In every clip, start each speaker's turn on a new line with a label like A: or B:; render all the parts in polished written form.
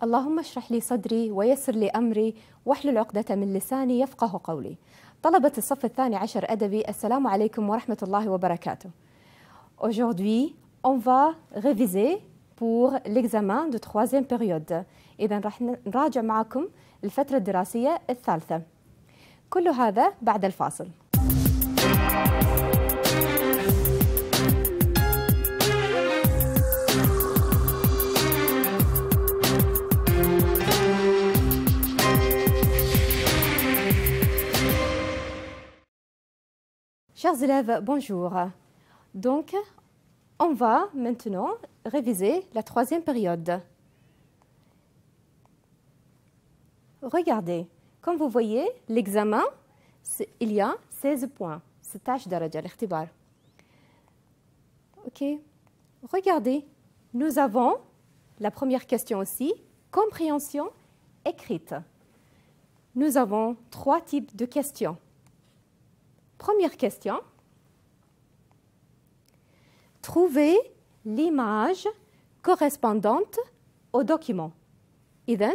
A: اللهم اشرح لي صدري ويسر لي أمري واحلل عقدة من لساني يفقه قولي. طلبة الصف الثاني عشر أدبي، السلام عليكم ورحمة الله وبركاته. Aujourd'hui, on va réviser pour l'examen de troisième période. إذن راح نراجع معكم الفترة الدراسية الثالثة. كل هذا بعد الفاصل. Chers élèves, bonjour. Donc, on va maintenant réviser la troisième période. Regardez, comme vous voyez, l'examen, il y a 16 points. 16 درجة الاختبار. Ok. Regardez, nous avons la première question aussi, compréhension écrite. Nous avons 3 types de questions. Première question. Trouvez l'image correspondante au document. إذن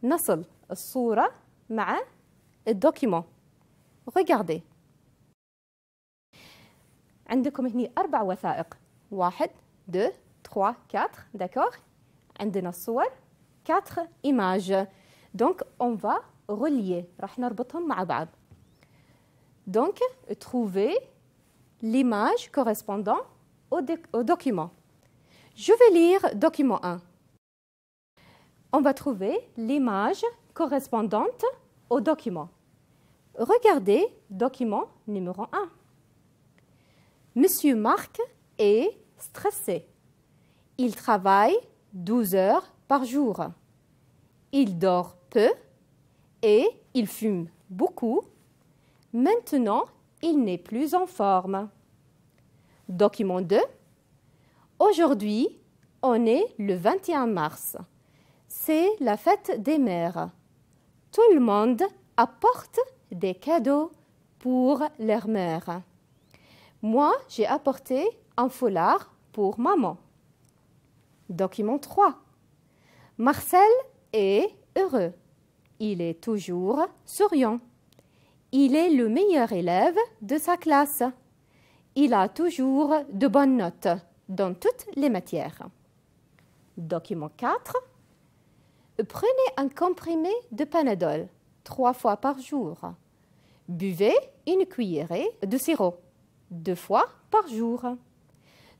A: نصل الصورة مع الدوكيمون. Regardez. عندكم هنا 4 وثائق. 1 2 3 4. D'accord? عندنا الصور 4 images. Donc on va relier. راح نربطهم مع بعض. Donc, trouvez l'image correspondant au document. Je vais lire document 1. On va trouver l'image correspondante au document. Regardez document numéro 1. Monsieur Marc est stressé. Il travaille 12 heures par jour. Il dort peu et il fume beaucoup. Maintenant, il n'est plus en forme. Document 2. Aujourd'hui, on est le 21 mars. C'est la fête des mères. Tout le monde apporte des cadeaux pour leur mère. Moi, j'ai apporté un foulard pour maman. Document 3. Marcel est heureux. Il est toujours souriant. Il est le meilleur élève de sa classe. Il a toujours de bonnes notes dans toutes les matières. Document 4. Prenez un comprimé de Panadol 3 fois par jour. Buvez une cuillerée de sirop 2 fois par jour.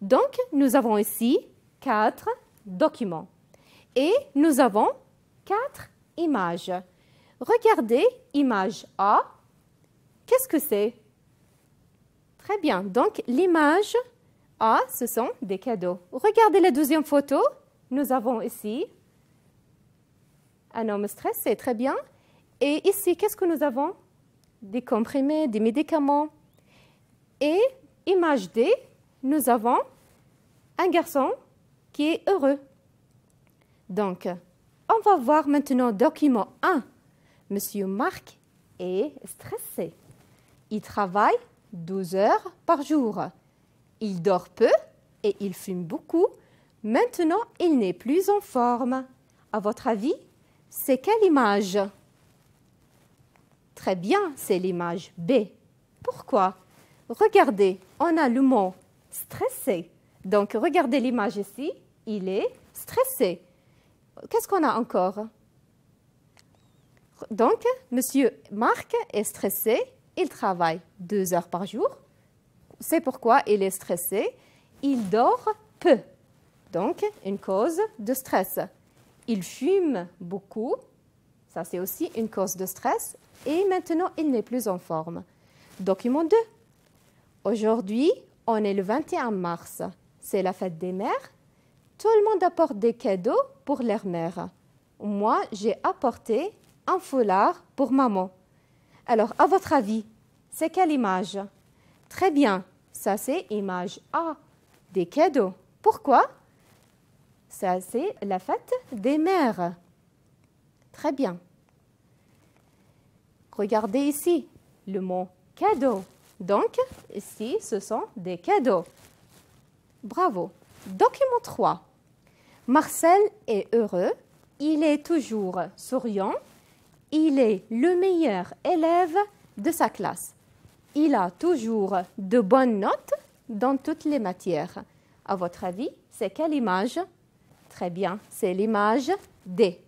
A: Donc, nous avons ici 4 documents. Et nous avons 4 images. Regardez image A. Qu'est-ce que c'est? Très bien. Donc, l'image A, ce sont des cadeaux. Regardez la deuxième photo. Nous avons ici un homme stressé. Très bien. Et ici, qu'est-ce que nous avons? Des comprimés, des médicaments. Et image D, nous avons un garçon qui est heureux. Donc, on va voir maintenant document 1. Monsieur Marc est stressé. Il travaille 12 heures par jour. Il dort peu et il fume beaucoup. Maintenant, il n'est plus en forme. À votre avis, c'est quelle image? Très bien, c'est l'image B. Pourquoi? Regardez, on a le mot stressé. Donc, regardez l'image ici. Il est stressé. Qu'est-ce qu'on a encore? Donc, monsieur Marc est stressé. Il travaille 2 heures par jour. C'est pourquoi il est stressé. Il dort peu. Donc, une cause de stress. Il fume beaucoup. Ça, c'est aussi une cause de stress. Et maintenant, il n'est plus en forme. Document 2. Aujourd'hui, on est le 21 mars. C'est la fête des mères. Tout le monde apporte des cadeaux pour leur mère. Moi, j'ai apporté un foulard pour maman. Alors, à votre avis, c'est quelle image? Très bien, ça c'est image A, des cadeaux. Pourquoi? Ça c'est la fête des mères. Très bien. Regardez ici, le mot cadeau. Donc, ici, ce sont des cadeaux. Bravo. Document 3. Marcel est heureux. il est toujours souriant. Il est le meilleur élève de sa classe. Il a toujours de bonnes notes dans toutes les matières. À votre avis, c'est quelle image? Très bien, c'est l'image D.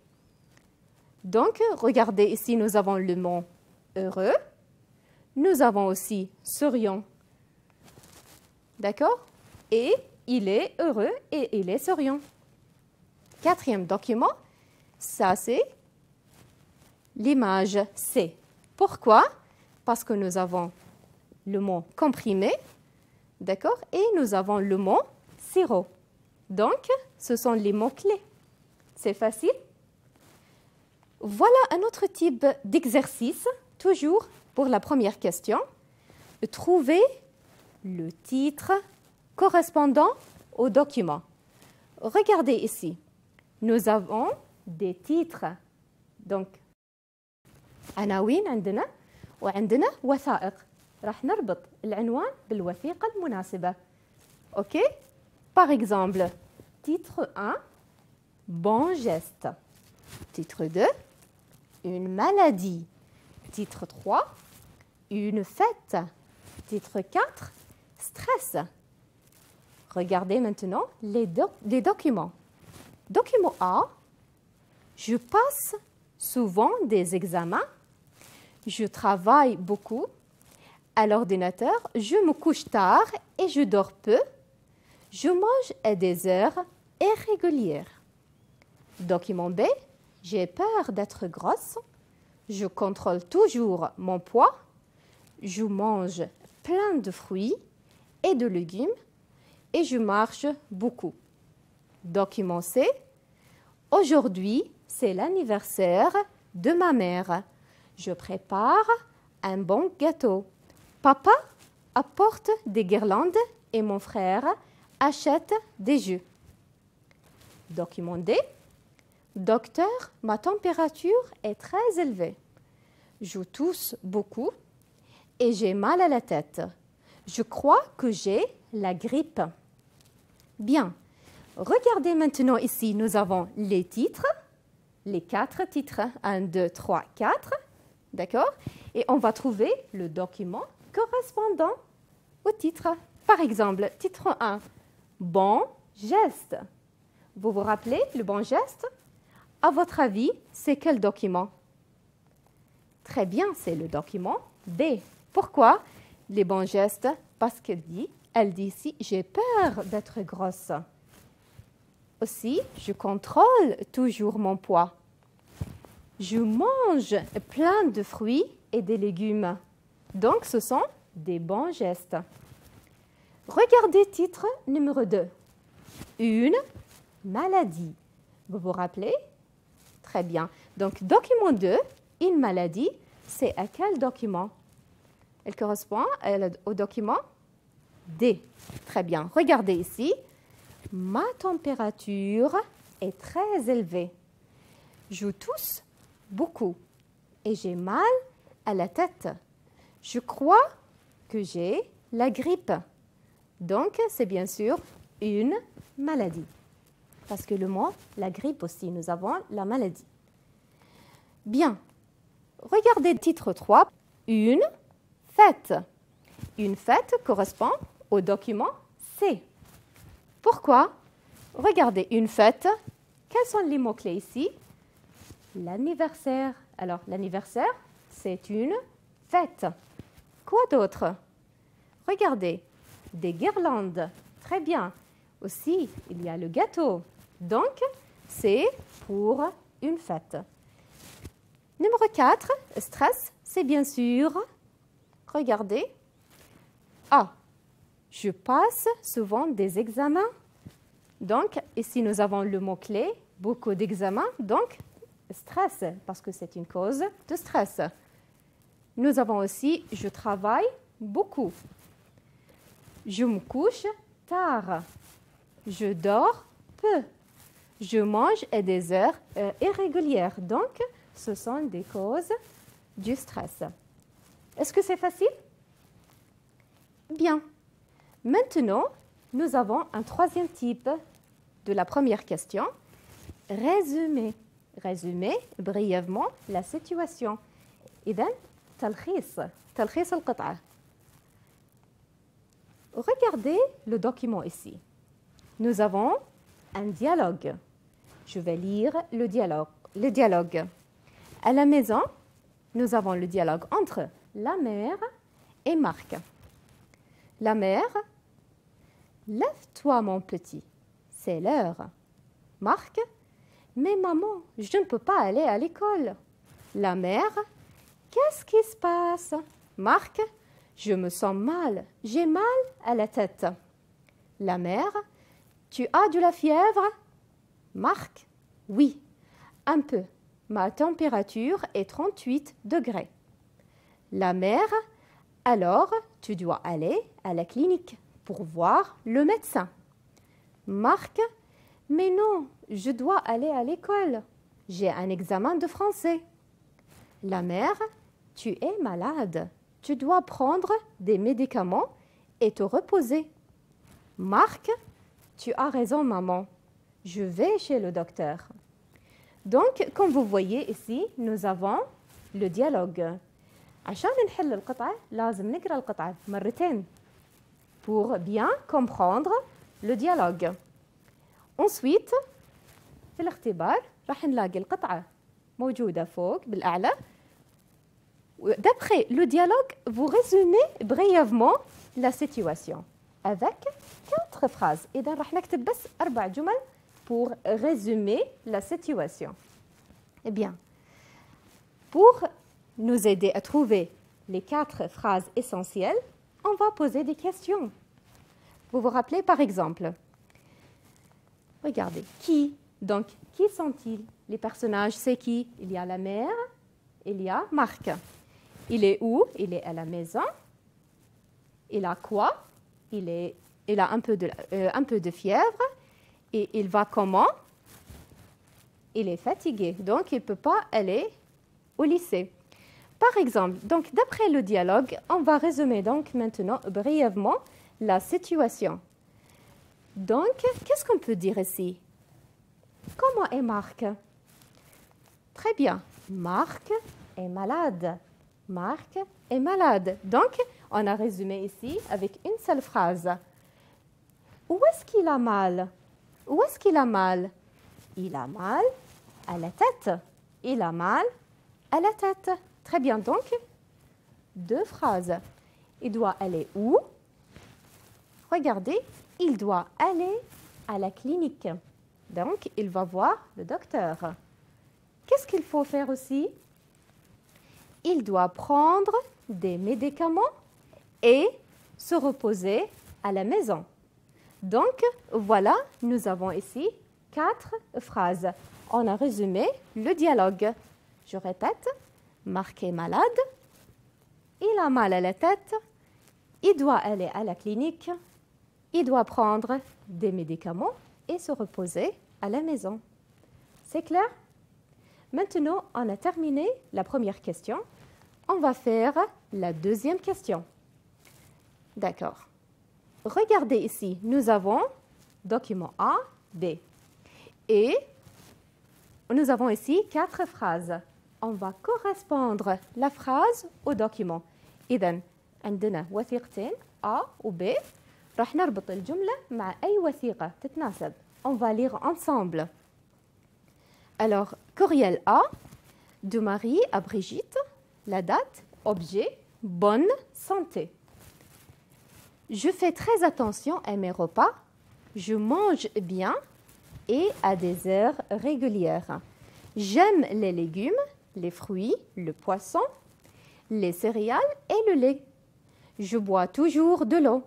A: Donc, regardez ici, nous avons le mot heureux. Nous avons aussi souriant. D'accord? Et il est heureux et il est souriant. Quatrième document, ça c'est l'image C. Pourquoi? Parce que nous avons le mot comprimé, d'accord? Et nous avons le mot sirop. Donc, ce sont les mots-clés. C'est facile? Voilà un autre type d'exercice, toujours pour la première question. Trouver le titre correspondant au document. Regardez ici. Nous avons des titres. Donc, عناوين عندنا وعندنا وثائق. راح نربط العنوان بالوثيقة المناسبة. OK? Par exemple, titre 1, bon geste. Titre 2, une maladie. Titre 3, une fête. Titre 4, stress. Regardez maintenant les documents. Document A, je passe souvent des examens. Je travaille beaucoup à l'ordinateur. Je me couche tard et je dors peu. Je mange à des heures irrégulières. Document B, j'ai peur d'être grosse. Je contrôle toujours mon poids. Je mange plein de fruits et de légumes et je marche beaucoup. Document C, aujourd'hui, c'est l'anniversaire de ma mère. Je prépare un bon gâteau. Papa apporte des guirlandes et mon frère achète des jeux. Document D, docteur, ma température est très élevée. Je tousse beaucoup et j'ai mal à la tête. Je crois que j'ai la grippe. Bien. Regardez maintenant ici, nous avons les titres, les 4 titres, 1, 2, 3, 4, d'accord? Et on va trouver le document correspondant au titre. Par exemple, titre 1, bon geste. Vous vous rappelez le bon geste? À votre avis, c'est quel document? Très bien, c'est le document B. Pourquoi les bons gestes? Parce qu'elle dit ici, j'ai peur d'être grosse. Aussi, je contrôle toujours mon poids. Je mange plein de fruits et de légumes. Donc, ce sont des bons gestes. Regardez titre numéro 2. Une maladie. Vous vous rappelez? Très bien. Donc, document 2, une maladie, c'est à quel document? Elle correspond au document D. Très bien. Regardez ici. Ma température est très élevée. Je tousse beaucoup et j'ai mal à la tête. Je crois que j'ai la grippe. Donc, c'est bien sûr une maladie. Parce que le mot, la grippe aussi, nous avons la maladie. Bien. Regardez titre 3. Une fête. Une fête correspond au document C. Pourquoi? Regardez, une fête. Quels sont les mots-clés ici? L'anniversaire. Alors, l'anniversaire, c'est une fête. Quoi d'autre? Regardez, des guirlandes. Très bien. Aussi, il y a le gâteau. Donc, c'est pour une fête. Numéro 4, stress, c'est bien sûr, regardez. Ah, je passe souvent des examens. Donc, ici, nous avons le mot-clé, beaucoup d'examens. Donc, stress, parce que c'est une cause de stress. Nous avons aussi, je travaille beaucoup. Je me couche tard. Je dors peu. Je mange à des heures irrégulières. Donc, ce sont des causes du stress. Est-ce que c'est facile? Bien. Maintenant, nous avons un troisième type de la première question. Résumé. résumer brièvement la situation. إذن تلخيص القطعة. Regardez le document ici. Nous avons un dialogue. Je vais lire le dialogue. À la maison, nous avons le dialogue entre la mère et Marc. La mère, lève-toi mon petit, c'est l'heure. Marc, mais maman, je ne peux pas aller à l'école. La mère, qu'est-ce qui se passe? Marc, je me sens mal, j'ai mal à la tête. La mère, tu as de la fièvre? Marc, oui, un peu. Ma température est 38 degrés. La mère, alors tu dois aller à la clinique pour voir le médecin. Marc, mais non, je dois aller à l'école. J'ai un examen de français. La mère, tu es malade. Tu dois prendre des médicaments et te reposer. Marc, tu as raison, maman. Je vais chez le docteur. Donc, comme vous voyez ici, nous avons le dialogue. عشان نحل القطعة لازم نقرأ القطعة مرتين pour bien comprendre le dialogue. Ensuite, في الاختبار راح نلاقي القطعة موجودة فوق بالأعلى. D'après le dialogue, vous résumez brièvement la situation avec 4 phrases. إذا راح نكتب بس 4 جمل pour résumer la situation. Eh bien, pour nous aider à trouver les 4 phrases essentielles, on va poser des questions. Vous vous rappelez par exemple, regardez, qui? Donc, qui sont-ils? Les personnages, c'est qui? Il y a la mère, il y a Marc. Il est où? Il est à la maison. Il a quoi? Il a un peu de fièvre. Et il va comment? Il est fatigué, donc il ne peut pas aller au lycée. Par exemple, donc d'après le dialogue, on va résumer donc maintenant brièvement la situation. Donc, qu'est-ce qu'on peut dire ici? Comment est Marc? Très bien, Marc est malade. Marc est malade. Donc, on a résumé ici avec une seule phrase. Où est-ce qu'il a mal? Où est-ce qu'il a mal? Il a mal à la tête. Il a mal à la tête. Très bien, donc, 2 phrases. Il doit aller où? Regardez, il doit aller à la clinique. Donc, il va voir le docteur. Qu'est-ce qu'il faut faire aussi? Il doit prendre des médicaments et se reposer à la maison. Donc, voilà, nous avons ici 4 phrases. On a résumé le dialogue. Je répète, Marc est malade, il a mal à la tête, il doit aller à la clinique, il doit prendre des médicaments et se reposer à la maison. C'est clair? Maintenant, on a terminé la première question. On va faire la deuxième question. D'accord. Regardez ici, nous avons document A, B. Et nous avons ici 4 phrases. On va correspondre la phrase au document. إذن عندنا وثيقتين A و B. راح نربط الجملة مع أي وثيقة تتناسب. On va lire ensemble. Alors, courriel A, de Marie à Brigitte, la date, objet, bonne santé. Je fais très attention à mes repas, je mange bien et à des heures régulières. J'aime les légumes, les fruits, le poisson, les céréales et le lait. Je bois toujours de l'eau.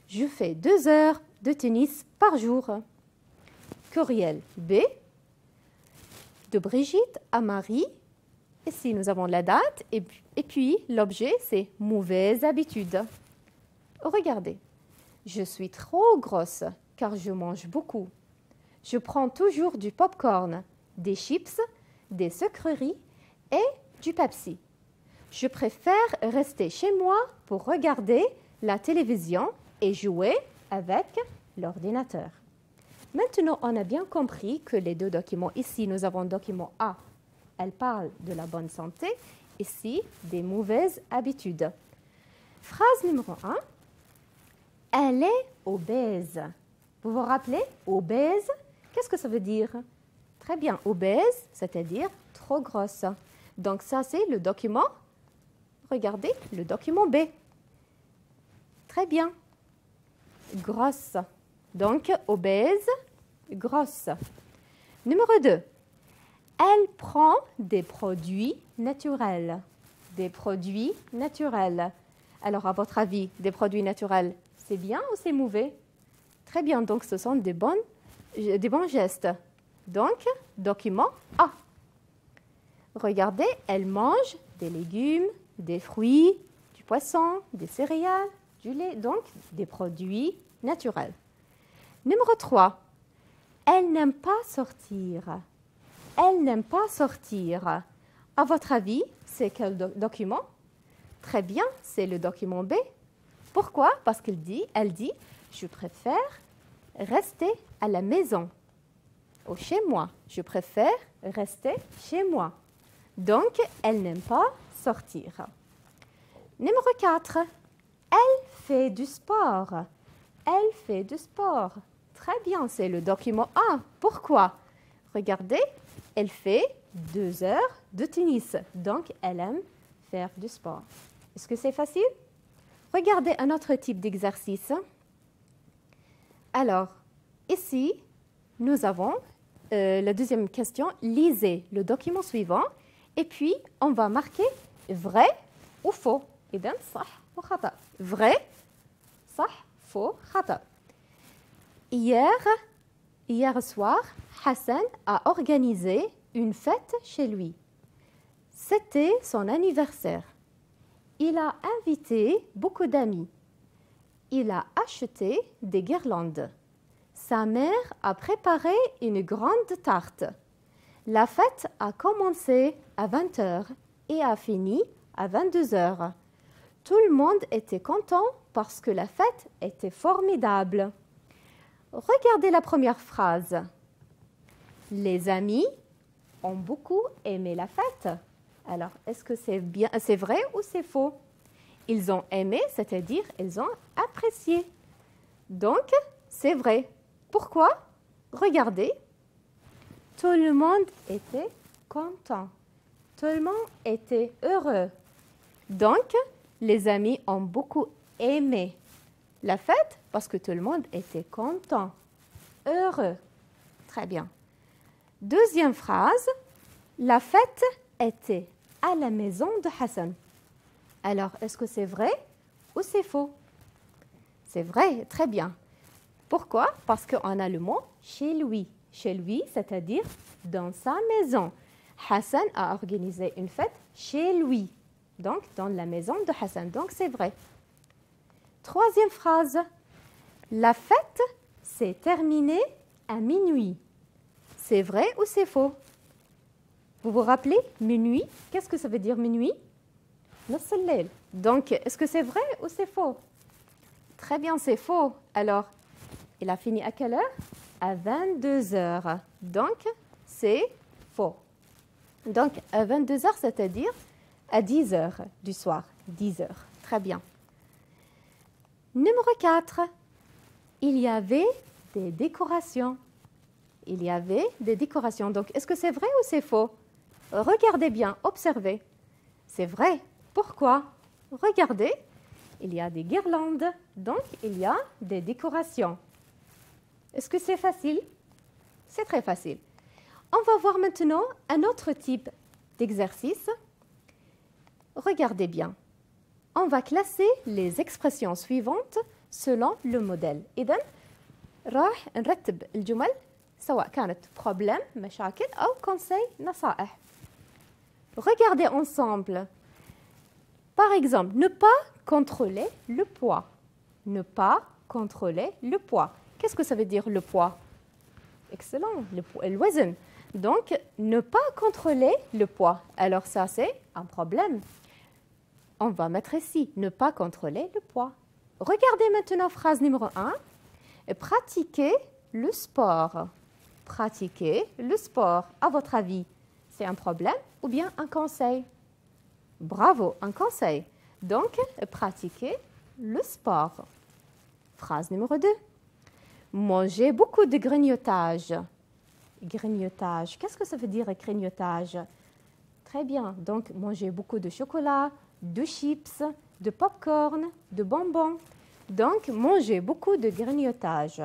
A: Je fais 2 heures de tennis par jour. Courriel B, de Brigitte à Marie. Ici, nous avons la date et puis l'objet, c'est « mauvaise habitude ». Regardez, je suis trop grosse car je mange beaucoup. Je prends toujours du popcorn, des chips, des sucreries et du Pepsi. Je préfère rester chez moi pour regarder la télévision et jouer avec l'ordinateur. Maintenant, on a bien compris que les deux documents, ici, nous avons le document A, elle parle de la bonne santé, ici, des mauvaises habitudes. Phrase numéro 1, elle est obèse. Vous vous rappelez, obèse, qu'est-ce que ça veut dire? Très bien, obèse, c'est-à-dire trop grosse. Donc ça, c'est le document, regardez, le document B. Très bien, grosse. Donc, obèse, grosse. Numéro 2. Elle prend des produits naturels. Des produits naturels. Alors, à votre avis, des produits naturels, c'est bien ou c'est mauvais? Très bien, donc ce sont des bons gestes. Donc, document A. Regardez, elle mange des légumes, des fruits, du poisson, des céréales, du lait, donc des produits naturels. Numéro 3. Elle n'aime pas sortir. Elle n'aime pas sortir. À votre avis, c'est quel document? Très bien, c'est le document B. Pourquoi? Parce elle dit, je préfère rester à la maison ou chez moi. Je préfère rester chez moi. Donc, elle n'aime pas sortir. Numéro 4. Elle fait du sport. Elle fait du sport. Très bien, c'est le document A. Pourquoi? Regardez, elle fait 2 heures de tennis. Donc, elle aime faire du sport. Est-ce que c'est facile? Regardez un autre type d'exercice. Alors, ici, nous avons la deuxième question. Lisez le document suivant et puis on va marquer vrai ou faux. إذن صح وخطأ. Vrai, صح, faux, خطأ. Hier soir, Hassan a organisé une fête chez lui. C'était son anniversaire. Il a invité beaucoup d'amis. Il a acheté des guirlandes. Sa mère a préparé une grande tarte. La fête a commencé à 20 h et a fini à 22 h. Tout le monde était content parce que la fête était formidable. Regardez la première phrase. Les amis ont beaucoup aimé la fête. Alors, est-ce que c'est vrai ou c'est faux? Ils ont aimé, c'est-à-dire ils ont apprécié. Donc, c'est vrai. Pourquoi? Regardez. Tout le monde était content. Tout le monde était heureux. Donc, les amis ont beaucoup aimé la fête parce que tout le monde était content, heureux. Très bien. Deuxième phrase. La fête était à la maison de Hassan. Alors, est-ce que c'est vrai ou c'est faux? C'est vrai, très bien. Pourquoi? Parce qu'on a le mot chez lui. Chez lui, c'est-à-dire dans sa maison. Hassan a organisé une fête chez lui. Donc, dans la maison de Hassan. Donc, c'est vrai. Troisième phrase. La fête s'est terminée à minuit. C'est vrai ou c'est faux? Vous vous rappelez minuit? Qu'est-ce que ça veut dire minuit? نص الليل. Donc, est-ce que c'est vrai ou c'est faux? Très bien, c'est faux. Alors, il a fini à quelle heure? À 22 h. Donc, c'est faux. Donc, à 22 h, c'est-à-dire à 10 h du soir. 10 h. Très bien. Numéro 4. Il y avait des décorations. Il y avait des décorations. Donc, est-ce que c'est vrai ou c'est faux? Regardez bien, observez. C'est vrai. Pourquoi? Regardez, il y a des guirlandes, donc il y a des décorations. Est-ce que c'est facile? C'est très facile. On va voir maintenant un autre type d'exercice. Regardez bien. On va classer les expressions suivantes selon le modèle. إذن راح نرتب الجمل سواء كانت problème, مشاكل أو conseil, نصائح. Regardez ensemble. Par exemple, ne pas contrôler le poids. Ne pas contrôler le poids. Qu'est-ce que ça veut dire le poids? Excellent, le poids, le وزن. Donc, ne pas contrôler le poids. Alors ça, c'est un problème. On va mettre ici, ne pas contrôler le poids. Regardez maintenant phrase numéro 1. Pratiquer le sport. Pratiquer le sport. À votre avis, c'est un problème ou bien un conseil? Bravo, un conseil. Donc, pratiquer le sport. Phrase numéro 2. Manger beaucoup de grignotage. Grignotage. Qu'est-ce que ça veut dire grignotage? Très bien. Donc, manger beaucoup de chocolat, de chips, de popcorn, de bonbons. Donc, manger beaucoup de grignotage.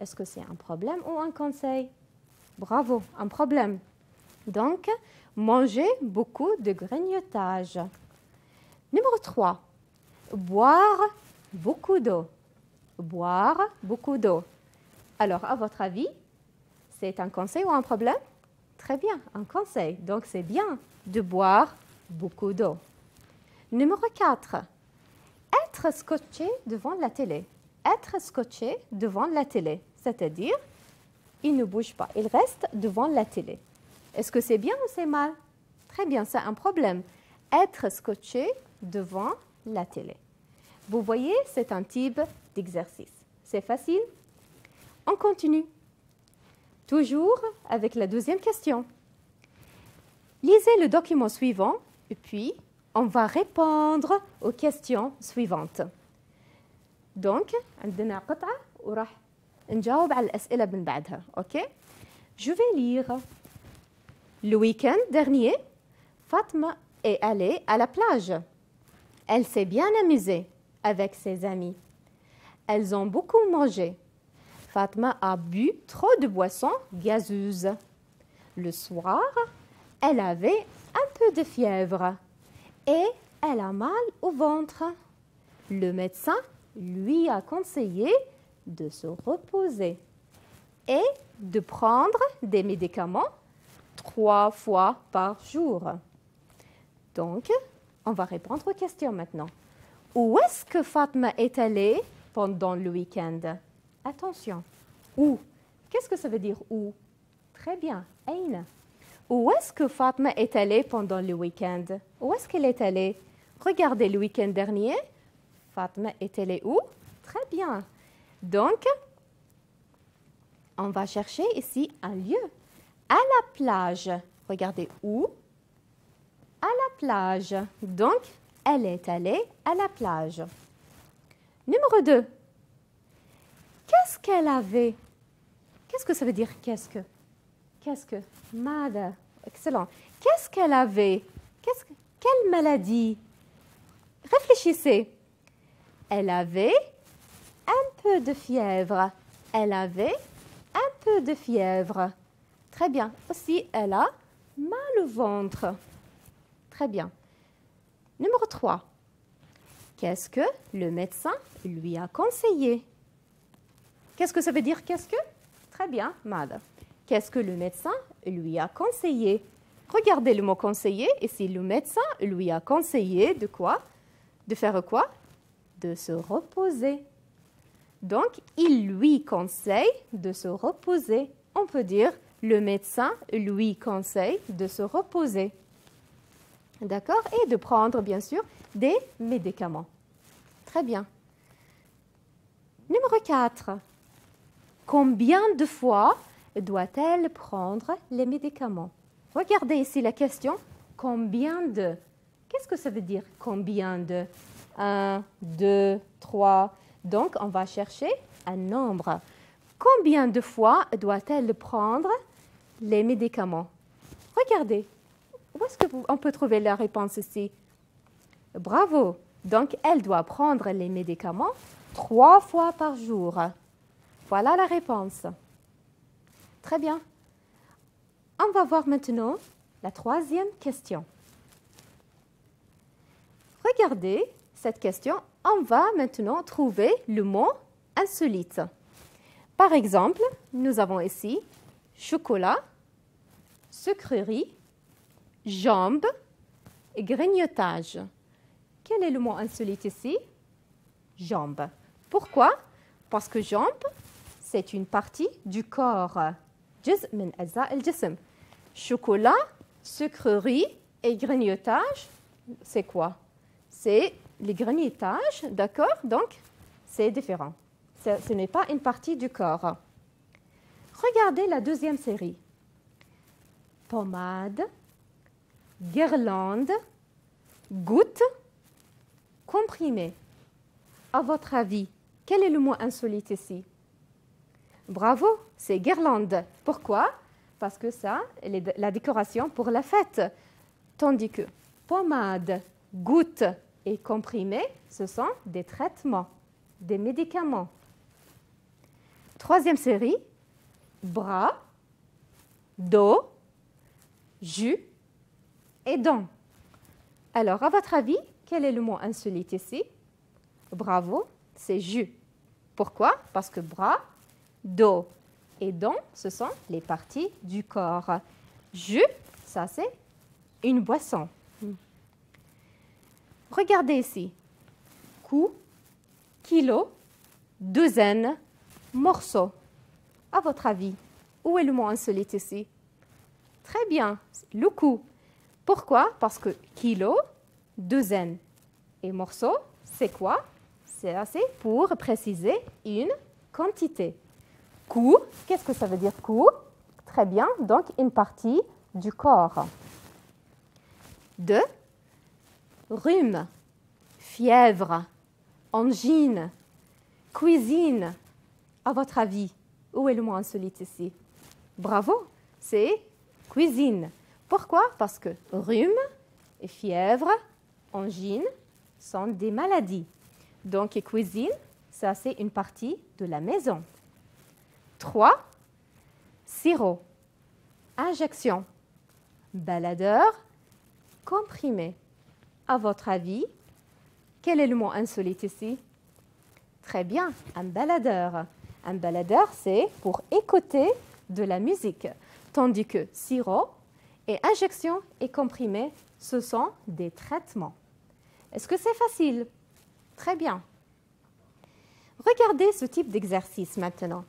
A: Est-ce que c'est un problème ou un conseil? Bravo, un problème. Donc, manger beaucoup de grignotage. Numéro 3. Boire beaucoup d'eau. Boire beaucoup d'eau. Alors, à votre avis, c'est un conseil ou un problème? Très bien, un conseil. Donc, c'est bien de boire beaucoup d'eau. Numéro 4. Être scotché devant la télé. Être scotché devant la télé. C'est-à-dire, il ne bouge pas, il reste devant la télé. Est-ce que c'est bien ou c'est mal? Très bien, c'est un problème. Être scotché devant la télé. Vous voyez, c'est un type d'exercice. C'est facile? On continue. Toujours avec la deuxième question. Lisez le document suivant et puis on va répondre aux questions suivantes. Donc, عندنا قطعة وراح نجاوب على الأسئلة من بعدها. OK? Je vais lire. Le week-end dernier, Fatma est allée à la plage. Elle s'est bien amusée avec ses amis. Elles ont beaucoup mangé. Fatma a bu trop de boissons gazeuses. Le soir, elle avait un peu de fièvre et elle a mal au ventre. Le médecin lui a conseillé de se reposer et de prendre des médicaments 3 fois par jour. Donc, on va répondre aux questions maintenant. Où est-ce que Fatma est allée pendant le week-end? Attention, où? Qu'est-ce que ça veut dire où? Très bien, أين? Où est-ce que Fatma est allée pendant le week-end? Où est-ce qu'elle est allée? Regardez le week-end dernier. Fatma est allée où? Très bien. Donc, on va chercher ici un lieu. À la plage. Regardez où? À la plage. Donc, elle est allée à la plage. Numéro 2. Qu'est-ce qu'elle avait? Qu'est-ce que ça veut dire qu'est-ce que? Qu'est-ce que? Mada. Excellent. Qu'est-ce qu'elle avait? Quelle maladie? Réfléchissez. Elle avait un peu de fièvre. Elle avait un peu de fièvre. Très bien. Aussi, elle a mal au ventre. Très bien. Numéro 3. Qu'est-ce que le médecin lui a conseillé? Qu'est-ce que ça veut dire qu'est-ce que? Très bien, Mada. Qu'est-ce que le médecin lui a conseillé? Regardez le mot conseiller. Ici, le médecin lui a conseillé de quoi? De faire quoi? De se reposer. Donc, il lui conseille de se reposer. On peut dire le médecin lui conseille de se reposer. D'accord? Et de prendre, bien sûr, des médicaments. Très bien. Numéro 4. Combien de fois doit-elle prendre les médicaments? Regardez ici la question. Combien de? Qu'est-ce que ça veut dire combien de? 1, 2, 3. Donc, on va chercher un nombre. Combien de fois doit-elle prendre les médicaments? Regardez. Où est-ce qu'on peut trouver la réponse ici? Bravo. Donc, elle doit prendre les médicaments 3 fois par jour. Voilà la réponse. Très bien. On va voir maintenant la 3e question. Regardez cette question. On va maintenant trouver le mot insolite. Par exemple, nous avons ici chocolat, sucrerie, jambes et grignotage. Quel est le mot insolite ici? Jambes. Pourquoi? Parce que jambes, c'est une partie du corps. جزء من أجزاء الجسم. Chocolat, sucrerie et grignotage, c'est quoi? C'est les grignotages, d'accord? Donc, c'est différent. Ce n'est pas une partie du corps. Regardez la deuxième série. Pommade, guirlande, goutte, comprimé. À votre avis, quel est le mot insolite ici? Bravo, c'est guirlande. Pourquoi? Parce que ça, la décoration pour la fête. Tandis que pommade, goutte et comprimé, ce sont des traitements, des médicaments. Troisième série, bras, dos, jus et dents. Alors, à votre avis, quel est le mot insolite ici? Bravo, c'est jus. Pourquoi? Parce que bras, dos et dents, ce sont les parties du corps. Jus, ça c'est une boisson. Regardez ici. Coup, kilo, douzaine, morceau. À votre avis, où est le mot insolite ici? Très bien, le coup. Pourquoi? Parce que kilo, douzaine et morceau, c'est quoi? C'est assez pour préciser une quantité. Coup, qu'est-ce que ça veut dire coup? Très bien, donc une partie du corps. 2. Rhume, fièvre, angine, cuisine. À votre avis, où est le mot insolite ici? Bravo, c'est cuisine. Pourquoi? Parce que rhume et fièvre, angine sont des maladies. Donc, cuisine, ça c'est une partie de la maison. 3. Sirop, injection, baladeur, comprimé. À votre avis, quel est le mot insolite ici? Très bien, un baladeur. Un baladeur, c'est pour écouter de la musique. Tandis que sirop et injection et comprimé, ce sont des traitements. Est-ce que c'est facile? Très bien. Regardez ce type d'exercice maintenant.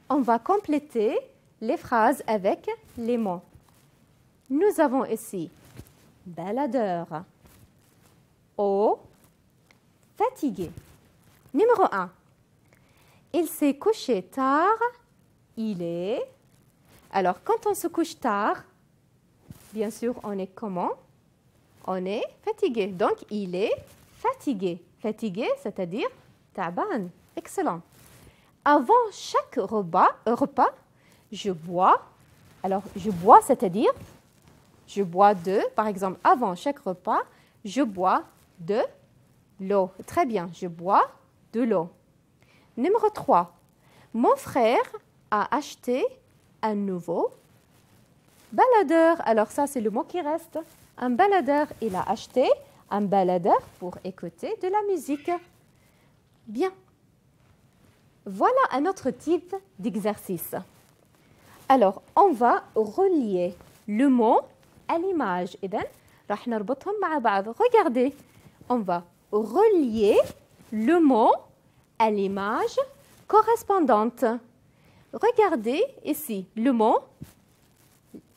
A: On va compléter les phrases avec les mots. Nous avons ici baladeur, eau, fatigué. Numéro 1. Il s'est couché tard, il est... Alors, quand on se couche tard, bien sûr, on est comment? On est fatigué. Donc, il est fatigué. Fatigué, c'est-à-dire taban. Excellent. Avant chaque repas, je bois. Alors, je bois, c'est-à-dire, je bois par exemple, avant chaque repas, je bois de l'eau. Très bien, je bois de l'eau. Numéro 3. Mon frère a acheté un nouveau baladeur. Alors ça, c'est le mot qui reste. Un baladeur, il a acheté un baladeur pour écouter de la musique. Bien. Voilà un autre type d'exercice. Alors, on va relier le mot à l'image. Regardez, on va relier le mot à l'image correspondante. Regardez ici le mot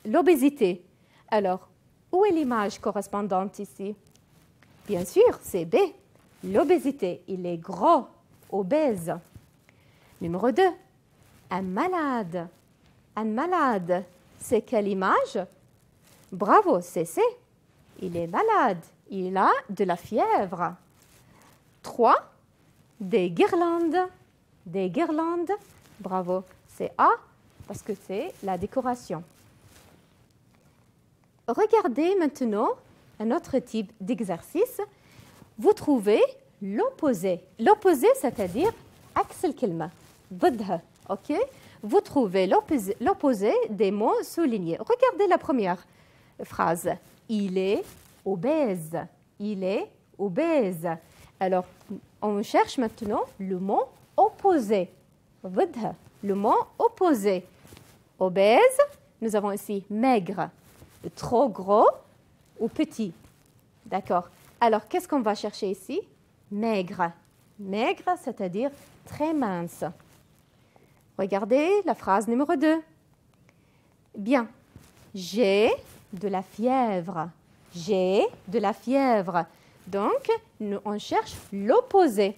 A: l'obésité. Alors, où est l'image correspondante ici? Bien sûr, c'est B. L'obésité, il est gros, obèse. Numéro 2, un malade. Un malade, c'est quelle image? Bravo, c'est C. Il est malade, il a de la fièvre. 3, des guirlandes. Des guirlandes, bravo, c'est A parce que c'est la décoration. Regardez maintenant un autre type d'exercice. Vous trouvez l'opposé. L'opposé, c'est-à-dire axe al-kalma. ضدها, ok? Vous trouvez l'opposé des mots soulignés. Regardez la première phrase. Il est obèse. Il est obèse. Alors, on cherche maintenant le mot opposé. ضدها, le mot opposé. Obèse, nous avons ici maigre, trop gros ou petit. D'accord. Alors, qu'est-ce qu'on va chercher ici? Maigre. Maigre, c'est-à-dire très mince. Regardez la phrase numéro 2. Bien. J'ai de la fièvre. J'ai de la fièvre. Donc, on cherche l'opposé.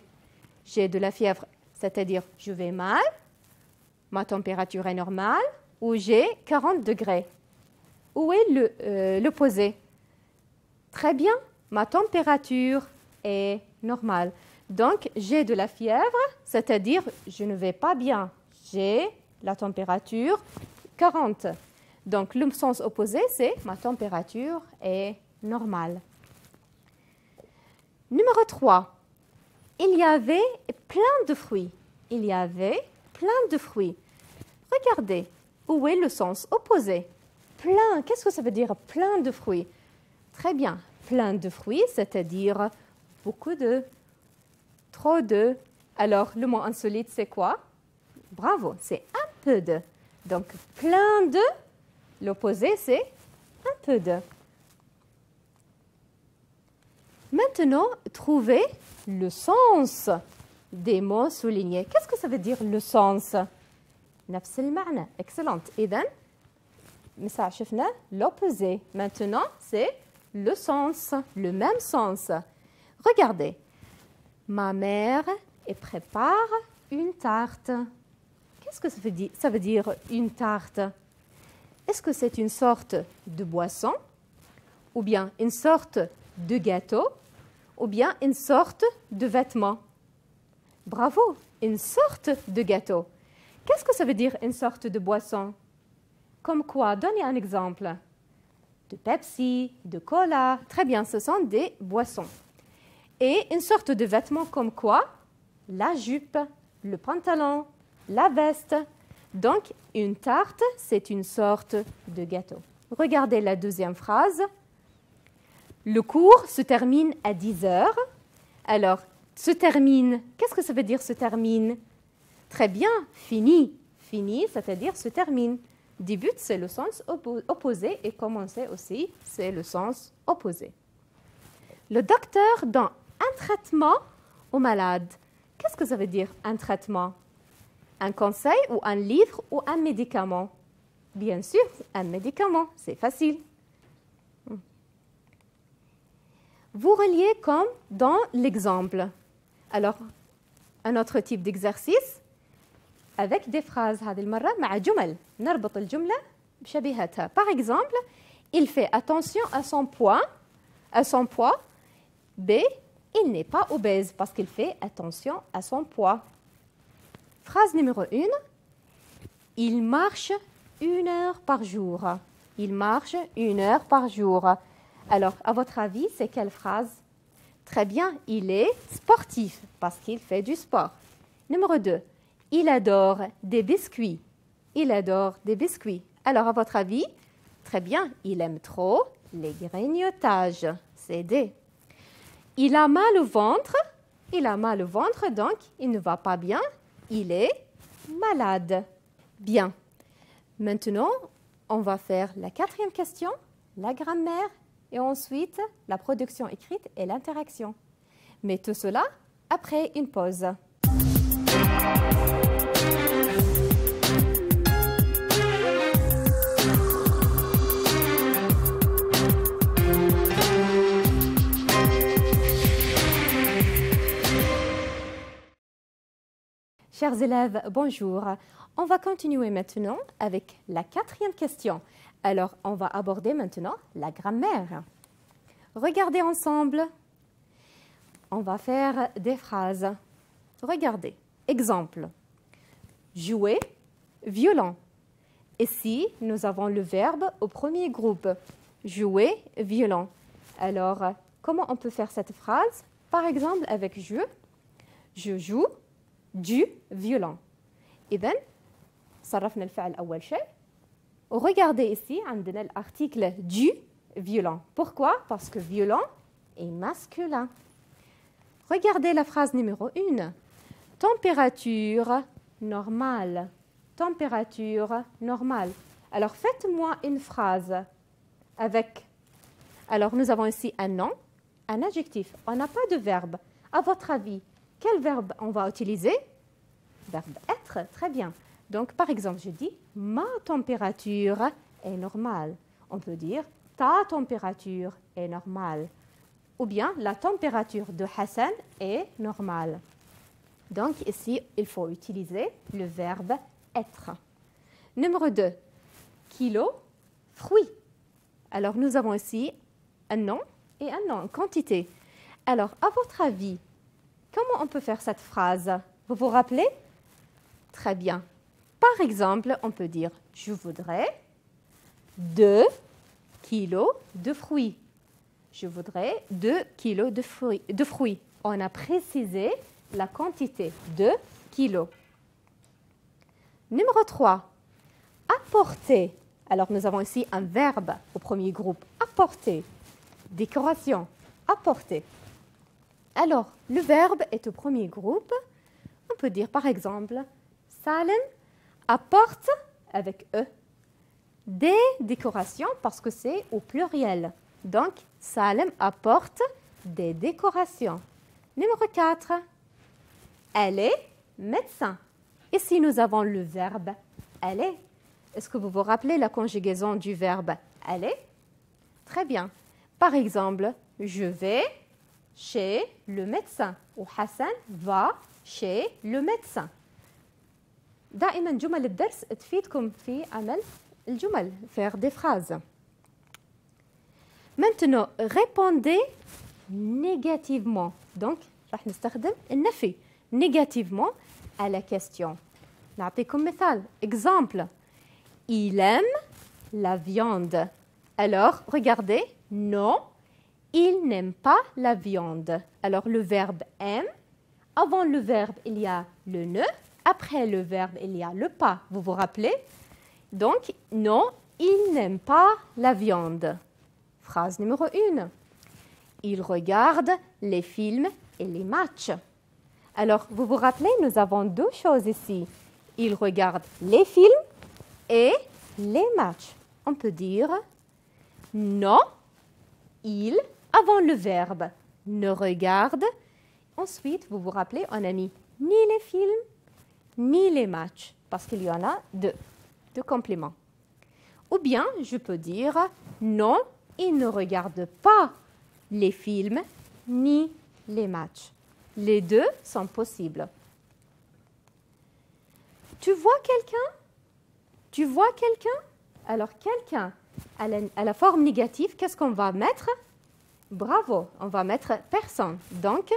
A: J'ai de la fièvre, c'est-à-dire je vais mal ma température est normale ou j'ai 40 degrés. Où est l'opposé? Très bien, ma température est normale. Donc, j'ai de la fièvre, c'est-à-dire je ne vais pas bien. J'ai la température 40. Donc, le sens opposé, c'est ma température est normale. Numéro 3. Il y avait plein de fruits. Il y avait plein de fruits. Regardez, où est le sens opposé? Plein, qu'est-ce que ça veut dire plein de fruits? Très bien, plein de fruits, c'est-à-dire beaucoup de, trop de. Alors, le mot insolite, c'est quoi? Bravo, c'est un peu de. Donc, plein de, l'opposé, c'est un peu de. Maintenant, trouvez le sens des mots soulignés. Qu'est-ce que ça veut dire le sens? نفس المعنى. Excellent. إذن مساء شفنا l'opposé. Maintenant, c'est le sens, le même sens. Regardez. Ma mère prépare une tarte. Qu'est-ce que ça veut dire? Ça veut dire une tarte. Est-ce que c'est une sorte de boisson? Ou bien une sorte de gâteau? Ou bien une sorte de vêtement? Bravo, une sorte de gâteau. Qu'est-ce que ça veut dire une sorte de boisson? Comme quoi? Donnez un exemple. De Pepsi, de cola. Très bien, ce sont des boissons. Et une sorte de vêtement comme quoi? La jupe, le pantalon, la veste. Donc, une tarte, c'est une sorte de gâteau. Regardez la deuxième phrase. Le cours se termine à 10 heures. Alors, se termine, qu'est-ce que ça veut dire se termine? Très bien, fini. Fini, c'est-à-dire se termine. Débute, c'est le sens opposé et commencer aussi, c'est le sens opposé. Le docteur donne un traitement aux malades. Qu'est-ce que ça veut dire un traitement? Un conseil ou un livre ou un médicament? Bien sûr, un médicament, c'est facile. Vous reliez comme dans l'exemple. Alors, un autre type d'exercice avec des phrases. هذه المرة مع جمل نربط الجملة بشبيهتها. Par exemple, il fait attention à son poids. B, il n'est pas obèse parce qu'il fait attention à son poids. Phrase numéro 1. Il marche 1 heure par jour. Il marche 1 heure par jour. Alors, à votre avis, c'est quelle phrase? Très bien, il est sportif parce qu'il fait du sport. Numéro 2. Il adore des biscuits. Il adore des biscuits. Alors, à votre avis, très bien, il aime trop les grignotages. C'est D. Il a mal au ventre. Il a mal au ventre, donc il ne va pas bien. Il est malade. Bien. Maintenant, on va faire la 4e question, la grammaire, et ensuite la production écrite et l'interaction. Mais tout cela après une pause. Chers élèves, bonjour. On va continuer maintenant avec la 4e question. Alors, on va aborder maintenant la grammaire. Regardez ensemble. On va faire des phrases. Regardez. Exemple. Jouer, violon. Ici, nous avons le verbe au premier groupe. Jouer, violon. Alors, comment on peut faire cette phrase? Par exemple, avec je. Je joue du violon. إذن صرفنا الفعل أول شيء. Regardez ici, عندنا l'article du violon. Pourquoi? Parce que violon est masculin. Regardez la phrase numéro 1. Température normale. Température normale. Alors, faites-moi une phrase avec... Alors, nous avons ici un nom, un adjectif. On n'a pas de verbe. À votre avis, quel verbe on va utiliser? Verbe être, très bien. Donc, par exemple, je dis « Ma température est normale ». On peut dire « Ta température est normale ». Ou bien « La température de Hassan est normale ». Donc, ici, il faut utiliser le verbe être. Numéro 2, kilo, fruit. Alors, nous avons ici un nom et un nom, quantité. Alors, à votre avis, comment on peut faire cette phrase? Vous vous rappelez? Très bien. Par exemple, on peut dire « Je voudrais 2 kilos de fruits ». Je voudrais 2 kilos de fruits. On a précisé la quantité, 2 kilos. Numéro 3, apporter. Alors, nous avons ici un verbe au premier groupe, apporter. Décoration, apporter. Alors, le verbe est au premier groupe. On peut dire par exemple, Salem apporte, avec E, des décorations parce que c'est au pluriel. Donc, Salem apporte des décorations. Numéro 4, elle est médecin. Ici, nous avons le verbe elle est. Est-ce que vous vous rappelez la conjugaison du verbe elle est? Très bien. Par exemple, je vais chez le médecin ou Hassan va chez le médecin. دائما جمل الدرس تفيدكم في عمل الجمل faire des phrases. Maintenant, répondez négativement. Donc, راح نستخدم النفي négativement à la question. نعطيكم مثال. Exemple. Il aime la viande. Alors, regardez. Non, il n'aime pas la viande. Alors, le verbe aime. Avant le verbe, il y a le ne. Après le verbe, il y a le pas. Vous vous rappelez? Donc, non, il n'aime pas la viande. Phrase numéro 1. Il regarde les films et les matchs. Alors, vous vous rappelez, nous avons deux choses ici. Il regarde les films et les matchs. On peut dire non, il, avant le verbe, ne regarde. Ensuite, vous vous rappelez, on a mis ni les films, ni les matchs, parce qu'il y en a deux compléments. Ou bien, je peux dire non, il ne regarde pas les films, ni les matchs. Les deux sont possibles. Tu vois quelqu'un? Tu vois quelqu'un? Alors, quelqu'un, à la forme négative, qu'est-ce qu'on va mettre? Bravo, on va mettre personne. Donc,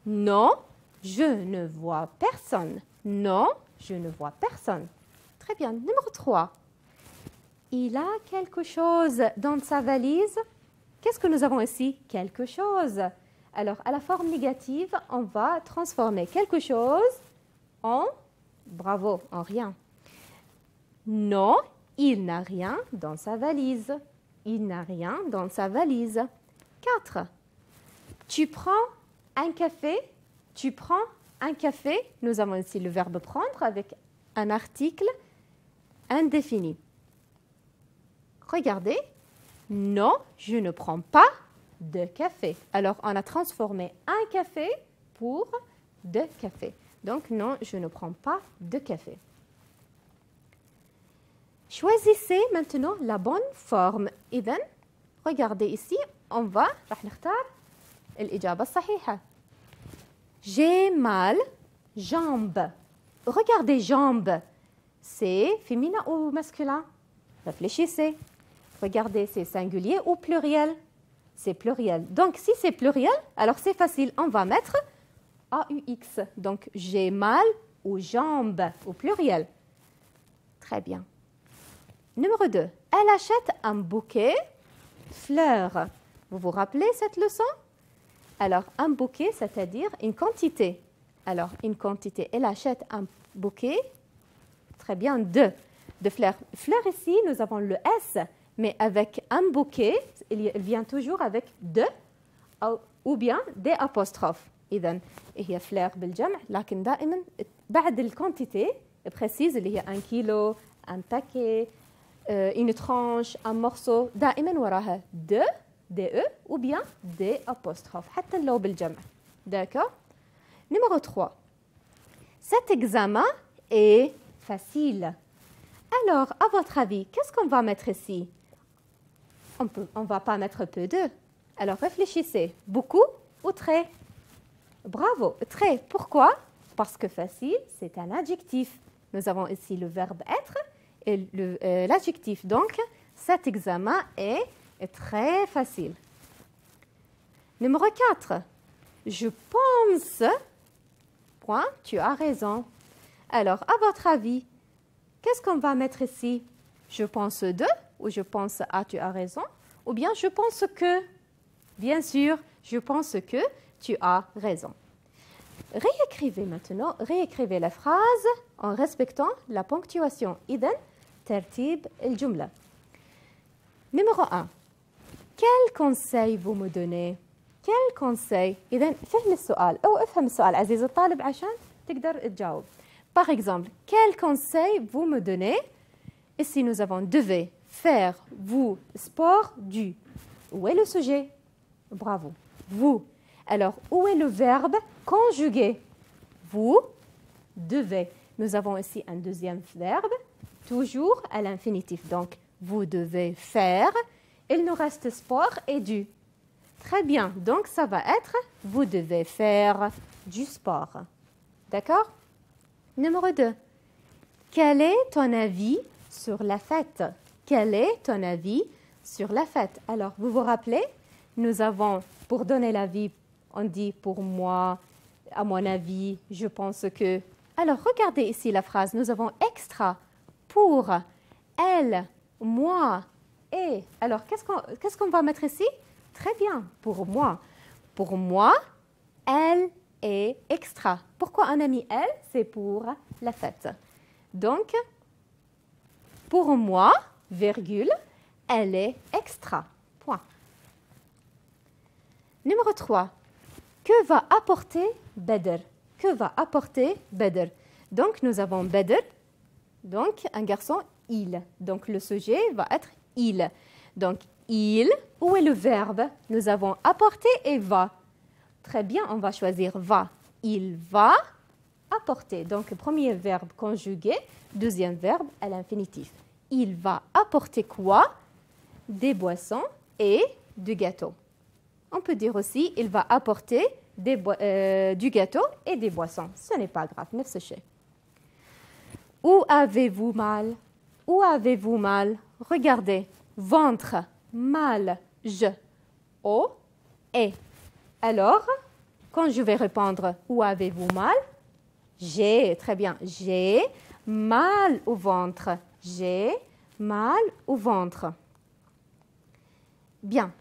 A: non, je ne vois personne. Non, je ne vois personne. Très bien. Numéro 3. Il a quelque chose dans sa valise. Qu'est-ce que nous avons ici? Quelque chose. Alors, à la forme négative, on va transformer quelque chose en, bravo, en rien. Non, il n'a rien dans sa valise. Il n'a rien dans sa valise. 4. Tu prends un café. Tu prends un café. Nous avons ici le verbe prendre avec un article indéfini. Regardez. Non, je ne prends pas de café. Alors, on a transformé un café pour de café. Donc, non, je ne prends pas de café. Choisissez maintenant la bonne forme. إذن, regardez ici, on va راح نختار الإجابة الصحيحة. J'ai mal, jambes. Regardez jambes. C'est féminin ou masculin? Réfléchissez. Regardez, c'est singulier ou pluriel? C'est pluriel. Donc, si c'est pluriel, alors c'est facile. On va mettre AUX. Donc, j'ai mal aux jambes au pluriel. Très bien. Numéro 2. Elle achète un bouquet de fleurs. Vous vous rappelez cette leçon? Alors, un bouquet, c'est-à-dire une quantité. Alors, une quantité. Elle achète un bouquet, très bien, de fleurs. Fleurs ici, nous avons le S. Mais avec un bouquet, il vient toujours avec de ou bien des apostrophes. إذن هي fleur بالجمع لكن دائما بعد الكونتيتي précise اللي هي 1 كيلو, un paquet, une tranche, un morceau دائما وراها de ou bien des apostrophes حتى لو بالجمع. D'accord? Numéro 3. Cet examen est facile. Alors, à votre avis, qu'est-ce qu'on va mettre ici? On ne va pas mettre peu de. Alors, réfléchissez. Beaucoup ou très? Bravo, très. Pourquoi? Parce que facile, c'est un adjectif. Nous avons ici le verbe être et l'adjectif. Donc, cet examen est très facile. Numéro 4. Je pense. Point, tu as raison. Alors, à votre avis, qu'est-ce qu'on va mettre ici? Je pense de ou je pense à tu as raison? Ou bien je pense que? Bien sûr, je pense que tu as raison. Réécrivez maintenant, réécrivez la phrase en respectant la ponctuation. إذن ترتيب الجملة. Numéro 1. Quel conseil vous me donnez? Quel conseil? إذن فهم السؤال أو افهم السؤال عزيزي الطالب عشان تقدر تجاوب. Par exemple, quel conseil vous me donnez? Ici, nous avons devez, faire, vous, sport, du. Où est le sujet? Bravo. Vous. Alors, où est le verbe conjugué? Vous devez. Nous avons ici un deuxième verbe, toujours à l'infinitif. Donc, vous devez faire. Il nous reste sport et du. Très bien. Donc, ça va être vous devez faire du sport. D'accord? Numéro 2. Quel est ton avis sur la fête? Quel est ton avis sur la fête? Alors, vous vous rappelez, nous avons, pour donner l'avis, on dit pour moi, à mon avis, je pense que. Alors, regardez ici la phrase. Nous avons extra, pour, elle, moi, et. Alors, qu'est-ce qu'on va mettre ici? Très bien, pour moi. Pour moi, elle est extra. Pourquoi on a mis elle? C'est pour la fête. Donc, pour moi, virgule, elle est extra. Point. Numéro 3. Que va apporter Badr? Que va apporter Badr? Donc, nous avons Badr, donc un garçon, il. Donc, le sujet va être il. Donc, il, où est le verbe? Nous avons apporter et va. Très bien, on va choisir va. Il va apporter. Donc, premier verbe conjugué, deuxième verbe à l'infinitif. Il va apporter quoi? Des boissons et du gâteau. On peut dire aussi, il va apporter du gâteau et des boissons. Ce n'est pas grave, نفس الشيء. Où avez-vous mal? Où avez-vous mal? Regardez, ventre, mal, je, au, et. Alors, quand je vais répondre, où avez-vous mal? J'ai, très bien, j'ai mal au ventre. J'ai mal au ventre. Bien,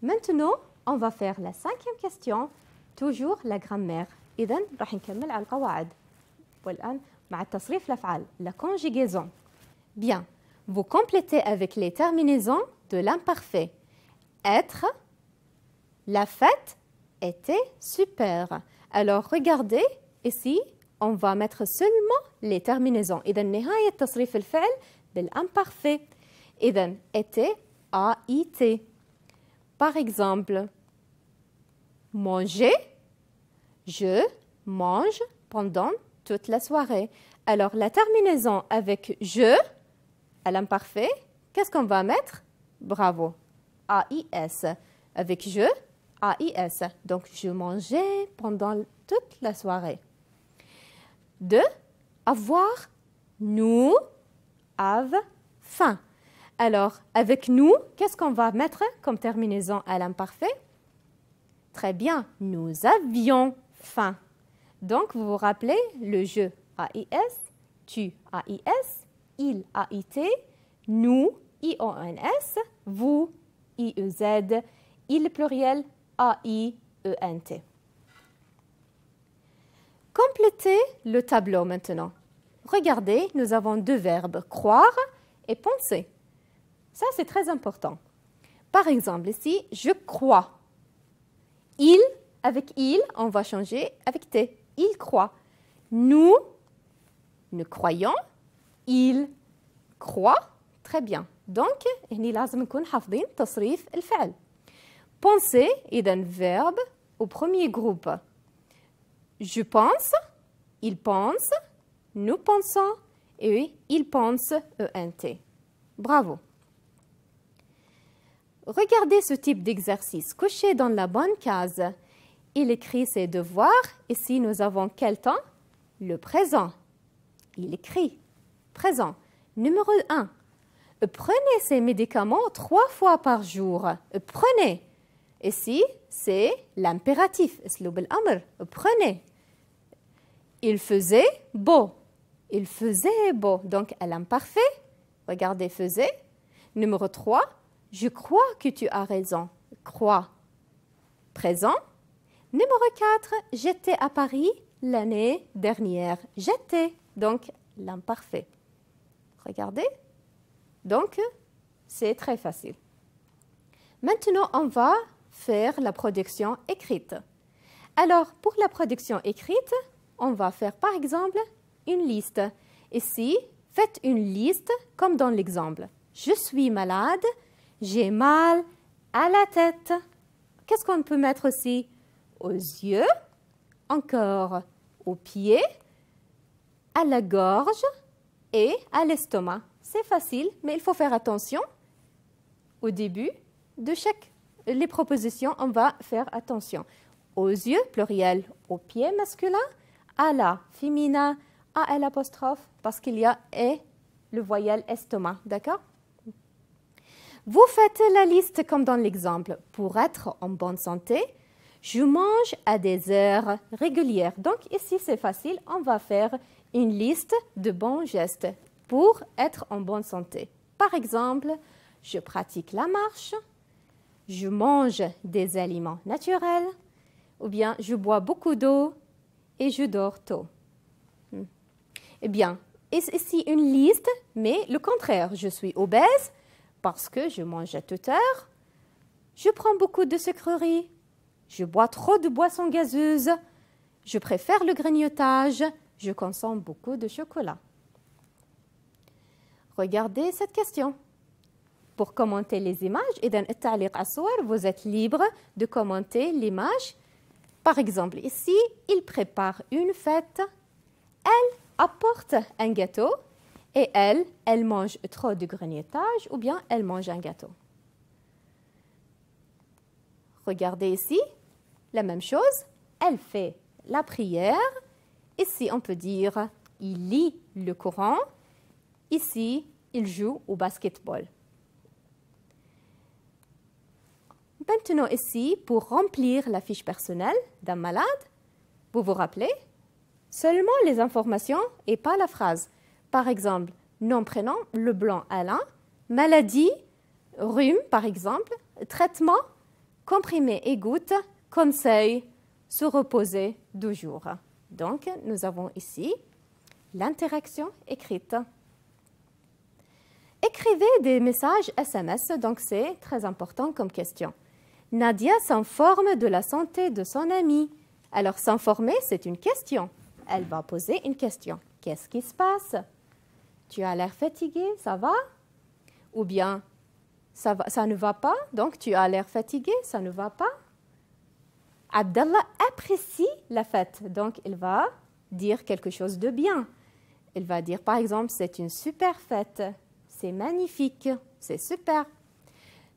A: maintenant, on va faire la 5e question, toujours la grammaire. إذن راح نكمل على القواعد. والآن مع التصريف الأفعال, la conjugaison. Bien, vous complétez avec les terminaisons de l'imparfait. Être, la fête était super. Alors, regardez, ici, on va mettre seulement les terminaisons. إذن نهاية تصريف الفعل بالimparfait. إذن était, a-i-t. Par exemple, manger, je mange pendant toute la soirée. Alors, la terminaison avec je, à l'imparfait, qu'est-ce qu'on va mettre? Bravo, A-I-S. Avec je, A-I-S. Donc, je mangeais pendant toute la soirée. 2. Avoir, nous, have, faim. Alors, avec nous, qu'est-ce qu'on va mettre comme terminaison à l'imparfait? Très bien, nous avions faim. Donc, vous vous rappelez le je, A-I-S, tu, A-I-S, il, A-I-T, nous, I-O-N-S, vous, I-E-Z, il pluriel, A-I-E-N-T. Complétez le tableau maintenant. Regardez, nous avons deux verbes, croire et penser. Ça, c'est très important. Par exemple, ici, je crois. Il, avec il, on va changer avec T. Il croit. Nous croyons. Il croit. Très bien. Donc, هني لازم نكون حافظين تصريف الفعل. Penser, إذن verbe au premier groupe. Je pense, il pense, nous pensons et il pense, E-N-T. Bravo. Regardez ce type d'exercice. Cochez dans la bonne case. Il écrit ses devoirs. Ici, nous avons quel temps? Le présent. Il écrit. présent. Numéro 1. Prenez ces médicaments 3 fois par jour. Prenez. Ici, c'est l'impératif. اسلوب الأمر. Prenez. Il faisait beau. Il faisait beau. Donc, l'imparfait. Regardez, faisait. Numéro 3. Je crois que tu as raison. Crois. Présent. Numéro 4. J'étais à Paris l'année dernière. J'étais. Donc, l'imparfait. Regardez. Donc, c'est très facile. Maintenant, on va faire la production écrite. Alors, pour la production écrite, on va faire par exemple une liste. Ici, faites une liste comme dans l'exemple. Je suis malade, j'ai mal à la tête. Qu'est-ce qu'on peut mettre aussi? Aux yeux, encore aux pieds, à la gorge et à l'estomac. C'est facile, mais il faut faire attention. Au début de les propositions, on va faire attention. Aux yeux, pluriel, aux pieds, masculin, à la, féminin, à l'apostrophe, parce qu'il y a et, le voyelle estomac, d'accord? Vous faites la liste comme dans l'exemple. Pour être en bonne santé, je mange à des heures régulières. Donc ici, c'est facile, on va faire une liste de bons gestes pour être en bonne santé. Par exemple, je pratique la marche, je mange des aliments naturels, ou bien je bois beaucoup d'eau et je dors tôt. Eh bien, ici une liste, mais le contraire. Je suis obèse parce que je mange à toute heure, je prends beaucoup de sucreries, je bois trop de boissons gazeuses, je préfère le grignotage, je consomme beaucoup de chocolat. Regardez cette question. Pour commenter les images, vous êtes libre de commenter l'image. Par exemple, ici, il prépare une fête. Elle apporte un gâteau et elle mange trop de grignotage ou bien elle mange un gâteau. Regardez ici, la même chose. Elle fait la prière. Ici, on peut dire il lit le Coran. Ici, il joue au basketball. Maintenant, ici, pour remplir la fiche personnelle d'un malade, vous vous rappelez, seulement les informations et pas la phrase. Par exemple, nom, prénom, Leblanc, Alain, maladie, rhume, par exemple, traitement, comprimé et goutte, conseil, se reposer 2 jours. Donc, nous avons ici l'interaction écrite. Écrivez des messages SMS, donc c'est très important comme question. Nadia s'informe de la santé de son ami. Alors, s'informer, c'est une question. Elle va poser une question. Qu'est-ce qui se passe? Tu as l'air fatigué, ça va? Ou bien, ça ne va pas, donc tu as l'air fatigué, ça ne va pas? Abdallah apprécie la fête, donc il va dire quelque chose de bien. Il va dire, par exemple, c'est une super fête, c'est magnifique, c'est super.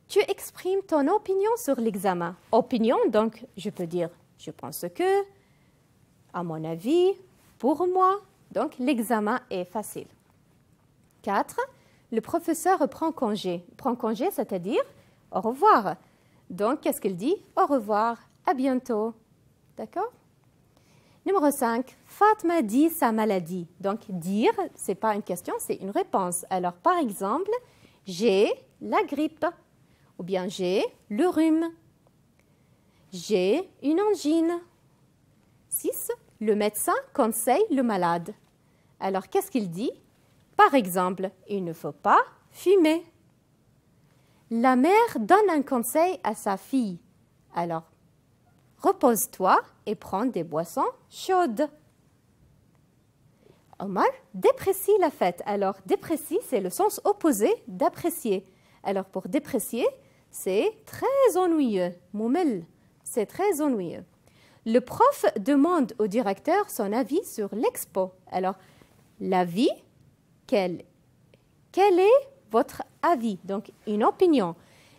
A: Tu exprimes ton opinion sur l'examen. Opinion, donc, je peux dire, je pense que, à mon avis, pour moi. Donc, l'examen est facile. 4. Le professeur prend congé. Prend congé, c'est-à-dire au revoir. Donc, qu'est-ce qu'il dit? Au revoir, à bientôt. D'accord? Numéro 5. Fatma dit sa maladie. Donc, dire, ce n'est pas une question, c'est une réponse. Alors, par exemple, j'ai la grippe. Ou bien j'ai le rhume. J'ai une angine. 6. Le médecin conseille le malade. Alors, qu'est-ce qu'il dit? Par exemple, il ne faut pas fumer. La mère donne un conseil à sa fille. Alors, repose-toi et prends des boissons chaudes. Omar déprécie la fête. Alors, déprécie, c'est le sens opposé d'apprécier. Alors, pour déprécier, c'est très ennuyeux. Moumel, c'est très ennuyeux. Le prof demande au directeur son avis sur l'expo. Alors, l'avis, quel est votre avis? Donc, une opinion.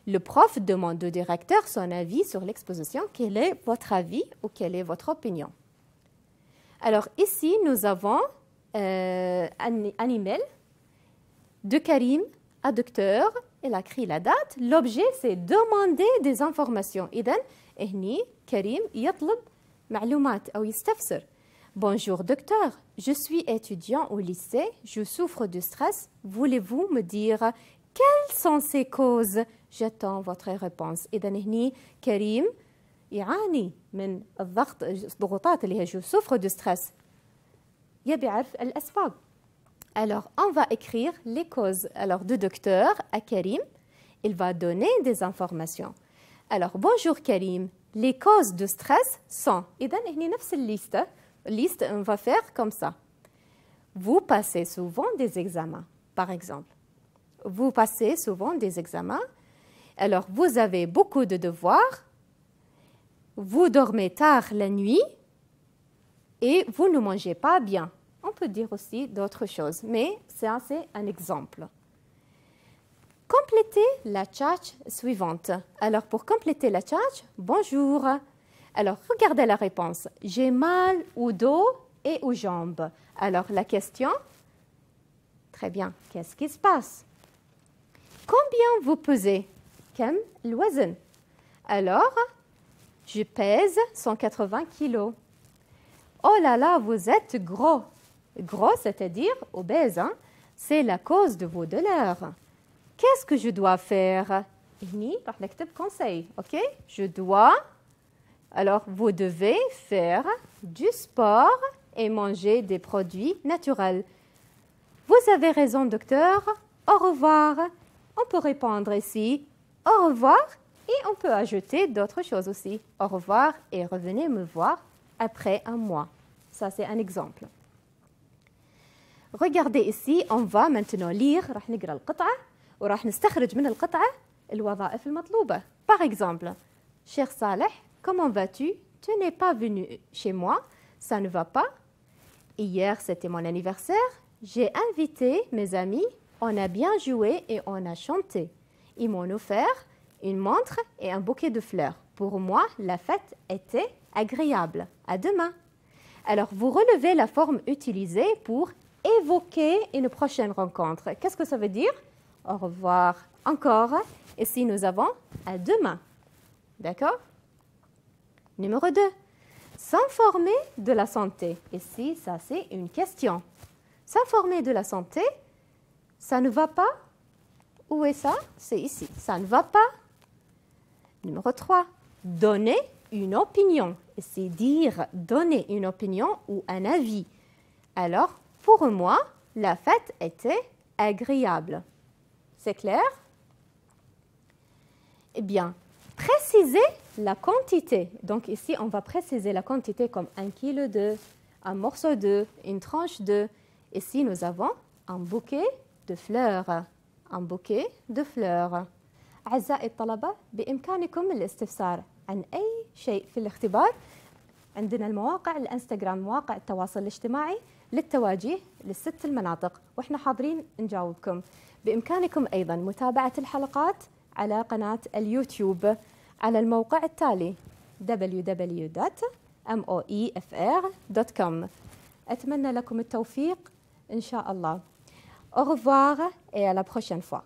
A: Le prof demande au directeur son avis sur l'exposition. Quel est votre avis ou quelle est votre opinion? Alors, ici, nous avons un email de Karim à docteur. Il a écrit la date. L'objet, c'est demander des informations. إذن هني كريم يطلب معلومات أو يستفسر. Bonjour docteur, je suis étudiant au lycée, je souffre de stress. Voulez-vous me dire quelles sont ces causes? J'attends votre réponse. إذن هني كريم يعاني من الضغوطات اللي هي je souffre de stress. يبي يعرف الأسباب. Alors, on va écrire les causes. Alors, de docteur à Karim, il va donner des informations. Alors, bonjour Karim, les causes de stress sont... إذن هني نفس الليستة. Liste, on va faire comme ça. Vous passez souvent des examens, par exemple. Vous passez souvent des examens. Alors, vous avez beaucoup de devoirs. Vous dormez tard la nuit. Et vous ne mangez pas bien. On peut dire aussi d'autres choses, mais ça, c'est un exemple. Complétez la tâche suivante. Alors, pour compléter la tâche, bonjour. Alors, regardez la réponse. J'ai mal au dos et aux jambes. Alors, la question, très bien, qu'est-ce qui se passe? Combien vous pesez? Kam الوزن? Alors, je pèse 180 kilos. Oh là là, vous êtes gros. Gros, c'est-à-dire obèse, hein? C'est la cause de vos douleurs. Qu'est-ce que je dois faire? هني راح نكتب conseil, ok? Je dois... Alors, vous devez faire du sport et manger des produits naturels. Vous avez raison, docteur. Au revoir. On peut répondre ici au revoir et on peut ajouter d'autres choses aussi. Au revoir et revenez me voir après un mois. Ça, c'est un exemple. Regardez ici, on va maintenant lire. راح نقرأ القطعة وراح نستخرج من القطعة الوظائف المطلوبة. Par exemple, cher Saleh, comment vas-tu? Tu n'es pas venu chez moi. Ça ne va pas. Hier, c'était mon anniversaire. J'ai invité mes amis. On a bien joué et on a chanté. Ils m'ont offert une montre et un bouquet de fleurs. Pour moi, la fête était agréable. À demain. Alors, vous relevez la forme utilisée pour évoquer une prochaine rencontre. Qu'est-ce que ça veut dire? Au revoir. Encore. Ici, nous avons à demain. D'accord? Numéro 2. S'informer de la santé. Ici, ça, c'est une question. S'informer de la santé, ça ne va pas? Où est ça? C'est ici. Ça ne va pas? Numéro 3. Donner une opinion. C'est dire donner une opinion ou un avis. Alors, pour moi, la fête était agréable. C'est clair? Eh bien, préciser la quantité. Donc ici, on va préciser la quantité comme 1 kilo de, un morceau de, une tranche de. Ici, nous avons un bouquet de fleurs. Un bouquet de fleurs. أعزائي الطلبة بإمكانكم الاستفسار عن أي شيء في الاختبار. عندنا المواقع الانستغرام مواقع التواصل الاجتماعي للتواجيه للست المناطق وإحنا حاضرين نجاوبكم. بإمكانكم أيضا متابعة الحلقات على قناة اليوتيوب على الموقع التالي www.moefr.com. أتمنى لكم التوفيق إن شاء الله. Au revoir et à la prochaine fois.